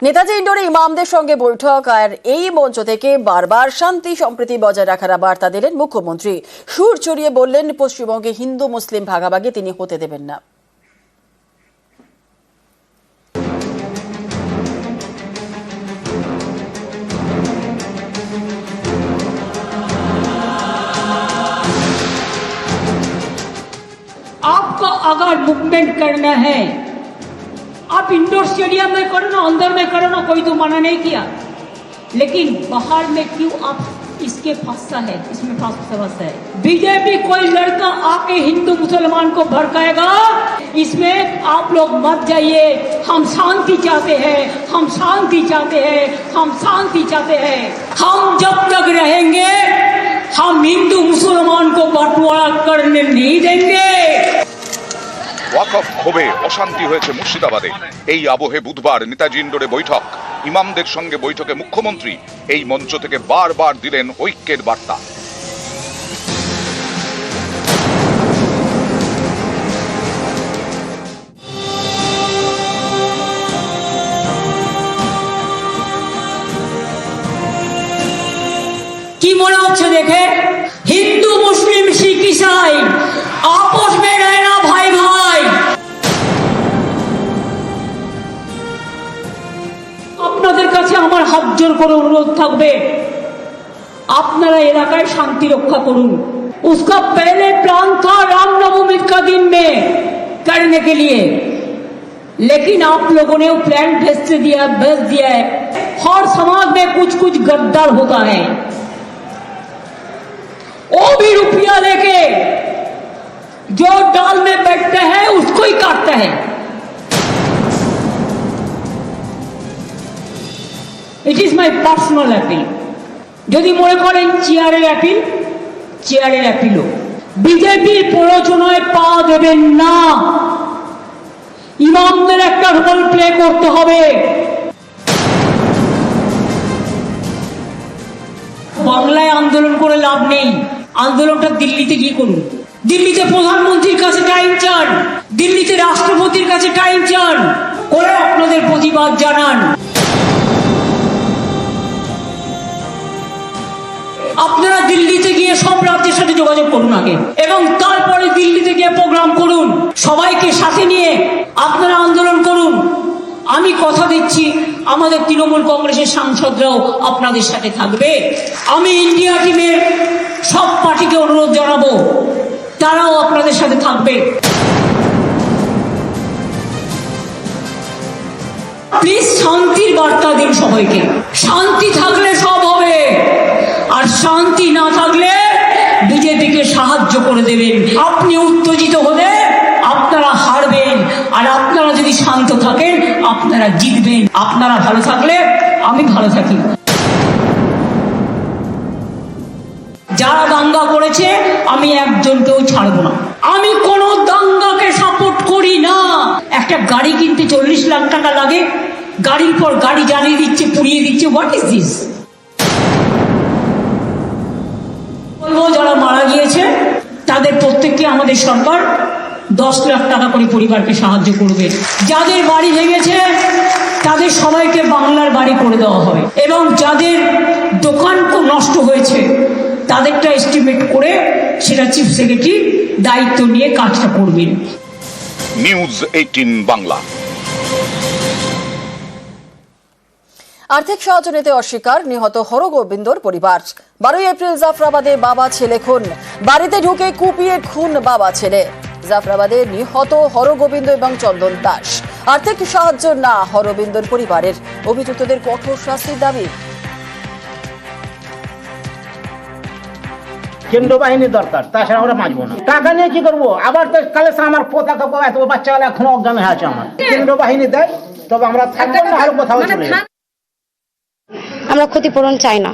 নেতাজি ইন্ডোরে ইমামদের সঙ্গে বৈঠক আর এই মঞ্চ থেকে বারবার শান্তি সম্প্রীতি বজায় রাখার বার্তা দিলেন মুখ্যমন্ত্রী। সুর চড়িয়ে বললেন, পশ্চিমবঙ্গে হিন্দু মুসলিম ভাগাভাগি তিনি হতে দেবেন না। आपको अगर मूवमेंट करना है, आप इंडोर स्टेडियम में करो ना, अंदर में करो ना, कोई तो मना नहीं किया, लेकिन बाहर में क्यों आप इसके फंसा है, इसमें फंसा है। बीजेपी कोई लड़का आके हिंदू मुसलमान को भड़काएगा, इसमें आप लोग मत जाइए। हम शांति चाहते हैं, हम शांति चाहते हैं, हम शांति चाहते हैं। हम जब तक रहेंगे हम हिंदू मुसलमान को बंटवारा करने नहीं देंगे। ওয়াকফ ক্ষোভে অশান্তি হয়েছে মুর্শিদাবাদে। এই আবহে বুধবার নেতাজি ইন্ডোরে বৈঠক। ইমামদের সঙ্গে বৈঠকে মুখ্যমন্ত্রী এই মঞ্চ থেকে বারবার দিলেন ঐক্যের বার্তা। কি মনে হচ্ছে দেখে? হিন্দু মুসলিম শিখ ইসাই आपस में रहना भाई भाई। আপনাদের কাছে আমার হাত জোর করে অনুরোধ থাকবে, আপনারা এলাকায় শান্তি रक्षा করুন। उसका पहले प्लान था रामनवमी का दिन में करने के लिए, लेकिन आप लोगों ने वो प्लान भेज दिया है। हर समाज में कुछ कुछ गद्दार होता है, वो भी रुपया लेके जो डाल में बैठते हैं उसको ही काटता है। It is my personal appeal. যদি মনে করেন চেয়ারের অ্যাপিল, চেয়ারের অ্যাপিলও। বিজেপির প্ররোচনায় পা দেবেন না। ইমামদের একটা রোল প্লে করতে হবে। বাংলায় আন্দোলন করে লাভ নেই, আন্দোলনটা দিল্লিতে গিয়ে করুন। দিল্লিতে প্রধানমন্ত্রীর কাছে টাইম চান, দিল্লিতে রাষ্ট্রপতির কাছে টাইম চান, করে আপনাদের প্রতিবাদ জানান। আপনারা দিল্লিতে গিয়ে সব রাজ্যের সাথে যোগাযোগ করুন আগে, এবং তারপরে দিল্লিতে গিয়ে প্রোগ্রাম করুন। সবাইকে সাথে নিয়ে আপনারা আন্দোলন করুন। আমি কথা দিচ্ছি, আমাদের তৃণমূল কংগ্রেসের সাংসদরাও আপনাদের সাথে থাকবে। আমি ইন্ডিয়া টিমের সব পার্টিকে অনুরোধ জানাবো, তারাও আপনাদের সাথে থাকবে। প্লিজ শান্তির বার্তা দিন সবাইকে। শান্তি থাকলে সব হবে, আর শান্তি না থাকলে বিজেপিকে সাহায্য করে দেবেন। আপনি উত্তেজিত হলে আপনারা হারবেন, আর আপনারা যদি শান্ত থাকেন আপনারা জিতবেন। আপনারা ভালো থাকলে আমি ভালো থাকি। যারা দাঙ্গা করেছে আমি একজনকেও ছাড়বো না। আমি কোন দাঙ্গাকে সাপোর্ট করি না। একটা গাড়ি কিনতে 40 লাখ টাকা লাগে, গাড়ির পর গাড়ি জ্বালিয়ে দিচ্ছে, পুড়িয়ে দিচ্ছে। What is this? যারা মারা গিয়েছে তাদের প্রত্যেককে আমাদের সরকার 10 লাখ টাকা করে পরিবারকে সাহায্য করবে। যাদের বাড়ি ভেঙেছে তাদের সবাইকে বাংলার বাড়ি করে দেওয়া হবে, এবং যাদের দোকান নষ্ট হয়েছে তাদেরটা এস্টিমেট করে সেটা চিফ সেক্রেটারি দায়িত্ব নিয়ে কাজটা করবেন। নিউজ 18 বাংলা। আর্থিক সাহায্য নিতে অস্বীকার নিহত হরগোবিন্দর পরিবার। 12 এপ্রিল জাফরাবাদে বাবা ছেলে খুন, বাড়িতে ঢুকে কুপিয়ে খুন বাবা ছেলে। জাফরাবাদে নিহত হরগোবিন্দ এবং চন্দন দাস। আর্থিক সাহায্য না হরগোবিন্দর পরিবারের, অভিযুক্তদের কঠোর শাস্তির দাবি। কেন্দ্র বাহিনীর দরকার, তাছাড়া আমরা বাঁচবো না। টাকা নিয়ে কি করবো? আবার তো কালে আমার পোতা এত বাচ্চাগুলো এখনো অজ্ঞান হয়ে আছে। আমার কেন্দ্র বাহিনী দেয় তবে আমরা থাকবো না, আর কোথাও চলে যাবো। আমরা ক্ষতিপূরণ চাই না।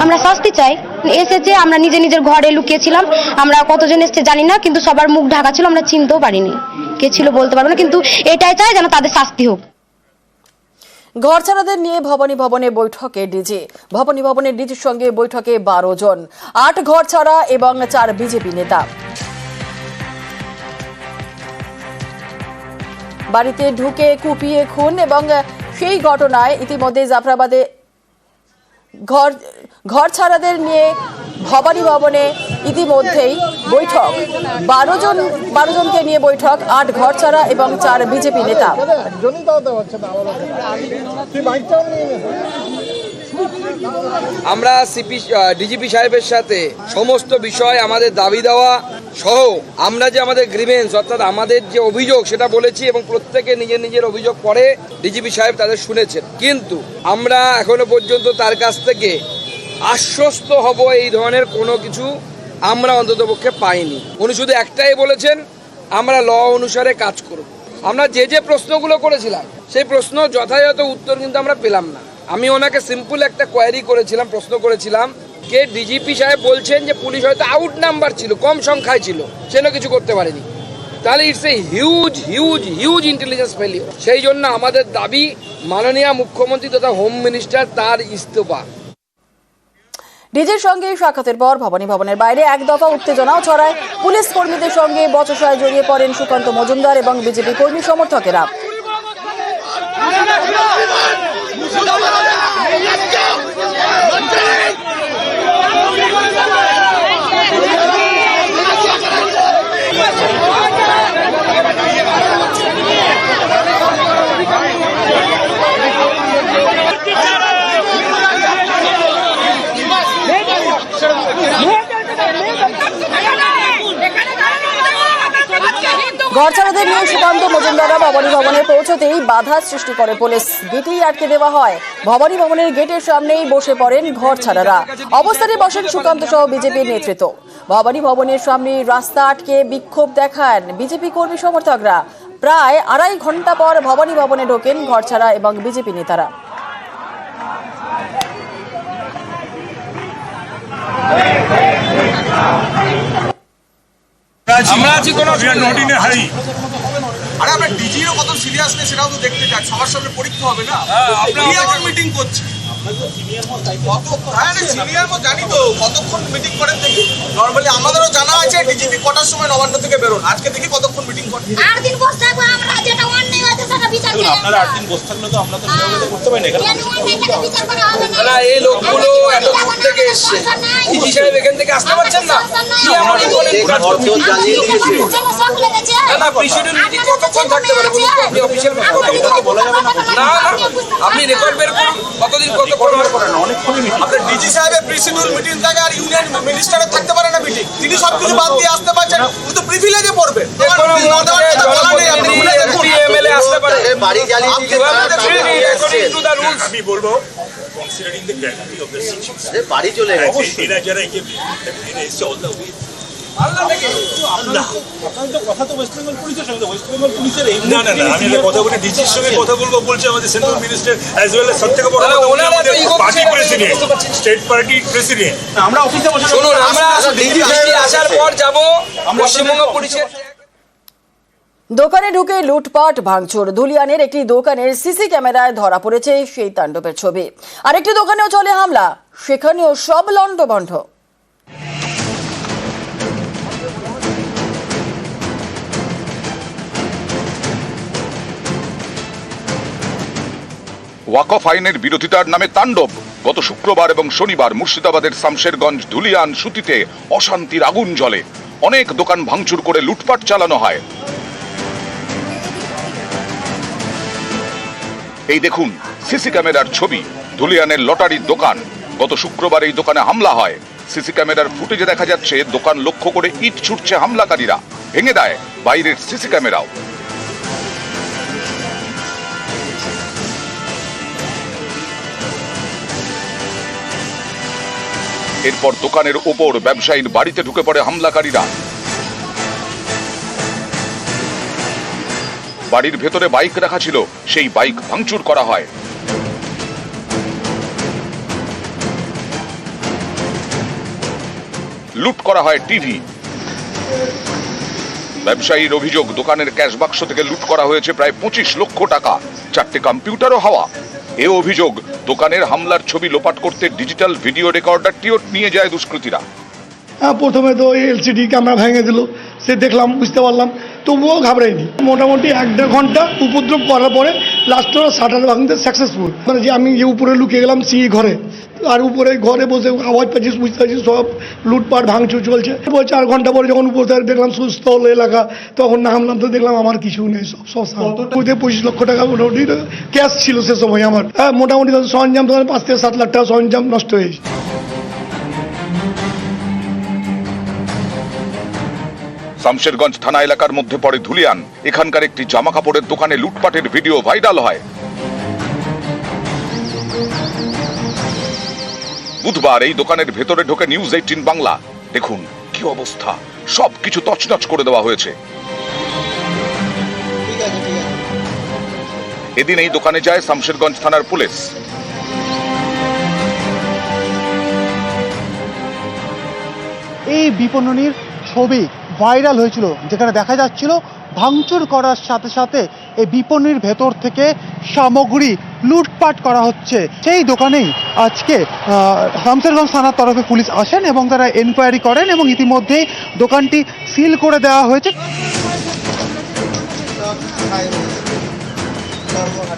আমরা শাস্তি চাই। এসেছে, আমরা নিজের ঘরে লুকিয়েছিলাম। আমরা কতজন এসেছে জানি না, কিন্তু সবার মুখ ঢাকা ছিল, আমরা চিনতেও পারিনি কে ছিল বলতে পারবো না, কিন্তু এটাই চাই যেন তাদের শাস্তি হোক। ঘরছাড়াদের নিয়ে ভবানী ভবনে বৈঠকে ডিজি। ভবানী ভবনের ডিজির সঙ্গে বৈঠকে 12 জন, 8 ঘরছাড়া এবং 4 বিজেপি নেতা। বাড়িতে ঢুকে কুপিয়ে খুন এবং সেই ঘটনায় ইতিমধ্যে জাফরাবাদে ঘর ছাড়াদের নিয়ে ভবানী ভবনে ইতিমধ্যেই বৈঠক 12 জনকে নিয়ে বৈঠক 8 ঘর ছাড়া এবং 4 বিজেপি নেতা। আমরা ডিজিপি সাহেবের সাথে সমস্ত বিষয় আমাদের দাবি দেওয়া সহ আমরা যে আমাদের গ্রিভেন্স অর্থাৎ আমাদের যে অভিযোগ সেটা বলেছি এবং প্রত্যেকে নিজের নিজের অভিযোগ পরে ডিজিপি সাহেব তাদের শুনেছেন, কিন্তু আমরা এখনো পর্যন্ত তার কাছ থেকে আশ্বস্ত হব এই ধরনের কোনো কিছু আমরা অন্ততপক্ষে পাইনি। উনি শুধু একটাই বলেছেন, আমরা ল অনুসারে কাজ করব। আমরা যে প্রশ্নগুলো করেছিলাম সেই প্রশ্ন যথাযথ উত্তর কিন্তু আমরা পেলাম না। আমি ওনাকে সিম্পল একটা কোয়ারি করেছিলাম, প্রশ্ন করেছিলাম যে ডিজিপি সাহেব বলছেন যে পুলিশ হয়তো আউট নাম্বার ছিল, কম সংখ্যায় ছিল, সেটা কিছু করতে পারেনি। তাহলে it's a huge huge huge intelligence failure. সেই জন্য আমাদের দাবি মাননীয় মুখ্যমন্ত্রী তথা হোম মিনিস্টার তার ইস্তফা। ডিজির সঙ্গে সাক্ষাতের পর ভবানী ভবনের বাইরে এক দফা উত্তেজনাও ছড়ায়। পুলিশ কর্মীদের সঙ্গে বচসায় জড়িয়ে পড়েন সুকান্ত মজুমদার এবং বিজেপি কর্মী সমর্থকেরা। ঘরছাড়াদের নিয়ে সুকান্ত মজুমদাররা ভবানী ভবনে পৌঁছতেই বাধা সৃষ্টি করে পুলিশ। গেটেই আটকে দেওয়া হয়। ভবানী ভবনের গেটের সামনেই বসে পড়েন ঘরছাড়ারা। অবস্থানে বসেন সুকান্ত সহ বিজেপির নেতৃত্ব। ভবানী ভবনের সামনে রাস্তা আটকে বিক্ষোভ দেখান বিজেপি কর্মী সমর্থকরা। প্রায় 2.5 ঘন্টা পর ভবানী ভবনে ঢোকেন ঘরছাড়া এবং বিজেপি নেতারা। আমরা আছি কোনো নট ইন এ হারি। আরে আমরা ডিজিরও কত সিরিয়াস নেই সেটাও তো দেখতে চাই। সবার সামনে পরীক্ষা হবে না, আপনারা আবার মিটিং করছে সিনিয়র মো জানি তো কতক্ষণ মিটিং করেন দেখি। নরমালি আমাদেরও জানা আছে ডিজিপি কটার সময় নবান্ন থেকে বেরোন। আজকে দেখি কতক্ষণ মিটিং করেন। 8 দিন বসে থাকবো আমরা, যেটা অন্যায় হয়েছে সেটা বিচার করব। আপনারা 8 দিন বসে থাকলে তো আমরা তো নিয়মিত করতে পারি না। কেন অন্যায় সেটা বিচার করা হবে না? না, এই লোকগুলো এত দূর থেকে এসছে, ডিজি সাহেব এখান থেকে আসতে পারছেন না? কি আমাদের বলেন কাজ করতে? না, প্রেসিডেন্ট মিটিং কতক্ষণ থাকতে পারে বলুন তো? আপনি অফিসিয়াল বলা যাবে না। না, আপনি রেকর্ড বের করুন কতদিন কতক্ষণ করেন। আপনার ডিজি সাহেবের প্রেসিডেন্ট মিটিং থাকে আর ইউনিয়ন মিনিস্টারের থাকতে পারে না মিটিং। তিনি সবকিছু বাদ দিয়ে আসতে পারছেন, উনি তো প্রিভিলেজে পড়বেন। আমি বলবো considering the gravity of the situation বাড়ি চলে গেছে এরা যারা এই যে এসে অল দ্য ওয়ে আমি কথা বলি ডিজির সঙ্গে কথা বলবো বলছে আমাদের central minister as well as সবথেকে বড় কথা বলি আমাদের party president state party president. আমরা অফিসে বসে শুনুন, আমরা ডিজি আসার পর যাব পশ্চিমবঙ্গ পুলিশের দোকানে ঢুকে লুটপাট ভাঙচুর। ধুলিয়ানের একটি দোকানের সিসি ক্যামেরায় ধরা পড়েছে সেই তাণ্ডবের ছবি। আরেকটি দোকানেও চলে হামলা, সেখানেও সব লণ্ডভণ্ড। ওয়াকফ আইনের বিরোধিতার নামে তাণ্ডব। গত শুক্রবার এবং শনিবার মুর্শিদাবাদের শামশেরগঞ্জ ধুলিয়ান সুতিতে অশান্তির আগুন জ্বলে। অনেক দোকান ভাঙচুর করে লুটপাট চালানো হয়। এই দেখুন সিসি ক্যামেরার ছবি। ধুলিয়ানের লটারির দোকান। গত শুক্রবার এই দোকানে হামলা হয়। সিসি ক্যামেরার ফুটেজে দেখা যাচ্ছে দোকান লক্ষ্য করে ইট ছুটছে হামলাকারীরা। ভেঙে দেয় বাইরের সিসি ক্যামেরাও। এরপর দোকানের ওপর ব্যবসায়ীর বাড়িতে ঢুকে পড়ে হামলাকারীরা। বাড়ির ভেতরে বাইক রাখা ছিল, সেই বাইক ভাঙচুর করা হয়। লুট করা হয় টিভি। ব্যবসায়ীর অভিযোগ দোকানের ক্যাশ বাক্স থেকে লুট করা হয়েছে প্রায় 25 লক্ষ টাকা। 4টে কম্পিউটারও হাওয়া। এ অভিযোগ দোকানের হামলার ছবি লোপাট করতে ডিজিটাল ভিডিও রেকর্ডারটিও নিয়ে যায় দুষ্কৃতীরা। প্রথমে তো এলসিডি ক্যামেরা ভেঙে দিল, সে দেখলাম, বুঝতে পারলাম। তবুও ঘাবড়াইনি। মোটামুটি 1-1.5 ঘন্টা উপদ্রব করার পরে লাস্টে ওরা শাটার ভাঙতে সাকসেসফুল। মানে যে আমি যে উপরে লুকিয়ে গেলাম সেই ঘরে, আর উপরে ঘরে বসে আওয়াজ পাচ্ছিস, বুঝতে পারছিস সব লুটপাট ভাঙচুর চলছে। 4 ঘন্টা পরে যখন উপর থেকে দেখলাম সুস্থ হলো এলাকা, তখন নামলাম তো দেখলাম আমার কিছু নেই, সব শশা। 25 লক্ষ টাকা মোটামুটি ক্যাশ ছিল সে সময় আমার। মোটামুটি সরঞ্জাম 5 থেকে 7 লাখ টাকা সরঞ্জাম নষ্ট হয়েছে। শামশেরগঞ্জ থানা এলাকার মধ্যে পড়ে ধুলিয়ান। এখানকার একটি জামা কাপড়ের দোকানে লুটপাটের ভিডিও ভাইরাল হয়। বুধবার এই দোকানের ভেতরে ঢোকে নিউজ 18 বাংলা। দেখুন কি অবস্থা, সবকিছু তছনছ করে দেওয়া হয়েছে। এদিন এই দোকানে যায় শামশেরগঞ্জ থানার পুলিশ। এই বিপণনীর ছবি ভাইরাল হয়েছিল, যেখানে দেখা যাচ্ছিল ভাঙচুর করার সাথে সাথে এই বিপণীর ভেতর থেকে সামগ্রী লুটপাট করা হচ্ছে। সেই দোকানেই আজকে শামশেরগঞ্জ থানার তরফে পুলিশ আসেন এবং তারা এনকোয়ারি করেন এবং ইতিমধ্যেই দোকানটি সিল করে দেওয়া হয়েছে।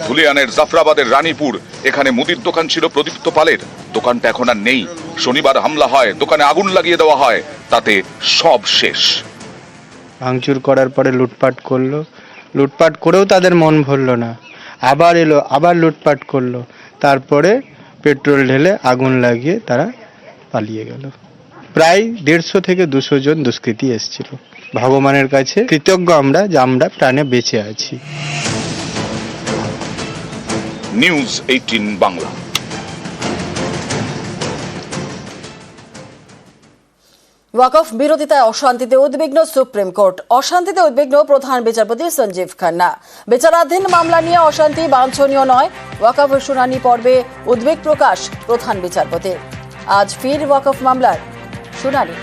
ধুলিয়ানের জাফরাবাদের রানীপুর, এখানে মুদির দোকান ছিল প্রদীপ্ত পালের। দোকানটা এখন আর নেই। শনিবার হামলা হয়, দোকানে আগুন লাগিয়ে দেওয়া হয়, তাতে সব শেষ। ভাঙচুর করার পরে লুটপাট করলো, লুটপাট করেও তাদের মন ভরলো না, আবার এলো, আবার লুটপাট করলো, তারপরে পেট্রোল ঢেলে আগুন লাগিয়ে তারা পালিয়ে গেল। প্রায় 150 থেকে 200 জন দুষ্কৃতী এসেছিল। ভগবানের কাছে কৃতজ্ঞ আমরা যে আমরা প্রাণে বেঁচে আছি। নিউজ 18 বাংলা। ওয়াকফ বিরোধিতায় অশান্তিতে উদ্বিগ্ন সুপ্রিম কোর্ট। অশান্তিতে উদ্বিগ্ন প্রধান বিচারপতি সঞ্জীব খান্না। বিচারাধীন মামলা নিয়ে অশান্তি বাঞ্ছনীয় নয়, ওয়াকফ শুনানি পর্বে উদ্বেগ প্রকাশ প্রধান বিচারপতির। আজ ফির ওয়াকফ মামলার শুনানি।